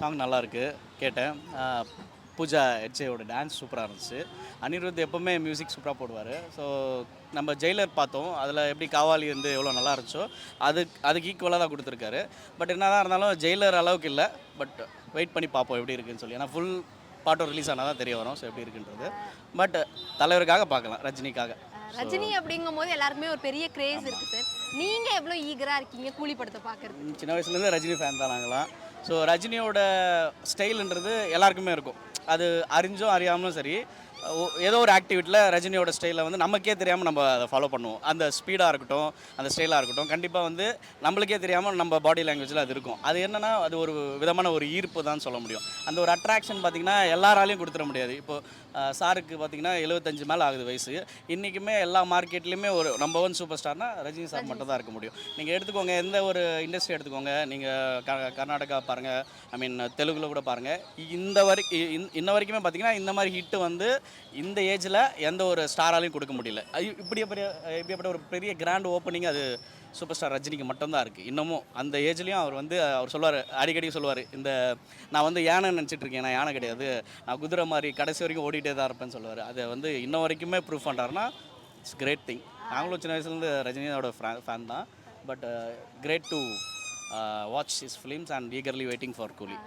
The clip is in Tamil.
சாங் நல்லாயிருக்கு கேட்டேன். பூஜா ஹெட்ஜேயோட டான்ஸ் சூப்பராக இருந்துச்சு. அனிருத் எப்போவுமே மியூசிக் சூப்பராக போடுவார். ஸோ நம்ம ஜெயிலர் பார்த்தோம். அதில் எப்படி காவாலி வந்து எவ்வளோ நல்லா இருந்துச்சோ அதுக்கு ஈக்குவலாக தான் கொடுத்துருக்காரு. பட் என்ன தான் இருந்தாலும் ஜெயிலர் அளவுக்கு இல்லை. பட் வெயிட் பண்ணி பார்ப்போம் எப்படி இருக்குன்னு சொல்லி. ஏன்னா ஃபுல் பாட்டும் ரிலீஸ் ஆனால் தான் தெரிய வரும். ஸோ எப்படி இருக்குன்றது. பட் தலைவருக்காக பார்க்கலாம், ரஜினிக்காக. ரஜினி அப்படிங்கும்போது எல்லாருக்குமே ஒரு பெரிய கிரேஸ் இருக்கு சார். நீங்க எவ்வளவு ஈகரா இருக்கீங்க கூலி படத்தை பார்க்கறது? சின்ன வயசுலேருந்து ரஜினி ஃபேன் தான் நாங்களாம். ஸோ ரஜினியோட ஸ்டைலுன்றது எல்லாருக்குமே இருக்கும். அது அறிஞ்சும் அறியாமலும் சரி, ஏதோ ஒரு ஆக்டிவிட்டியில் ரஜினியோட ஸ்டைலை வந்து நமக்கே தெரியாமல் நம்ம அதை ஃபாலோ பண்ணுவோம். அந்த ஸ்பீடாக இருக்கட்டும், அந்த ஸ்டைலாக இருக்கட்டும், கண்டிப்பாக வந்து நம்மளுக்கே தெரியாமல் நம்ம பாடி லாங்குவேஜில் அது இருக்கும். அது என்னென்னா அது ஒரு விதமான ஒரு ஈர்ப்பு தான் சொல்ல முடியும். அந்த ஒரு அட்ராக்ஷன் பார்த்திங்கன்னா எல்லாராலையும் கொடுத்துட முடியாது. இப்போது சாருக்கு பார்த்திங்கன்னா 75 மேலே ஆகுது வயசு. இன்றைக்குமே எல்லா மார்க்கெட்லேயுமே ஒரு நம்பர் 1 சூப்பர் ஸ்டார்னால் ரஜினி சார் மட்டும் தான் இருக்க முடியும். நீங்கள் எடுத்துக்கோங்க, எந்த ஒரு இண்டஸ்ட்ரி எடுத்துக்கோங்க, நீங்கள் கர்நாடகா பாருங்கள், ஐ மீன் தெலுங்கில் கூட பாருங்கள். இன்ன வரைக்குமே பார்த்திங்கன்னா இந்த மாதிரி ஹிட்டு வந்து இந்த ஏஜில் எந்த ஒரு ஸ்டாராலையும் கொடுக்க முடியல. இப்படிப்பட்ட ஒரு பெரிய கிராண்ட் ஓப்பனிங் அது சூப்பர் ஸ்டார் ரஜினிக்கு மட்டும்தான் இருக்குது. இன்னமும் அந்த ஏஜ்லேயும் அவர் சொல்லுவார், அடிக்கடி சொல்லுவார், நான் வந்து யானை நினச்சிட்டு இருக்கேன், நான் யானை கிடையாது, நான் குதிரை மாதிரி கடைசி வரைக்கும் ஓடிட்டே தான் இருப்பேன்னு சொல்லுவார். அதை வந்து இன்ன வரைக்குமே ப்ரூவ் பண்ணுறாருன்னா இட்ஸ் கிரேட் திங். நாங்களும் சின்ன வயசுலேருந்து ரஜினியோட ஃபேன் தான். But great to watch his films and eagerly waiting for கூலி.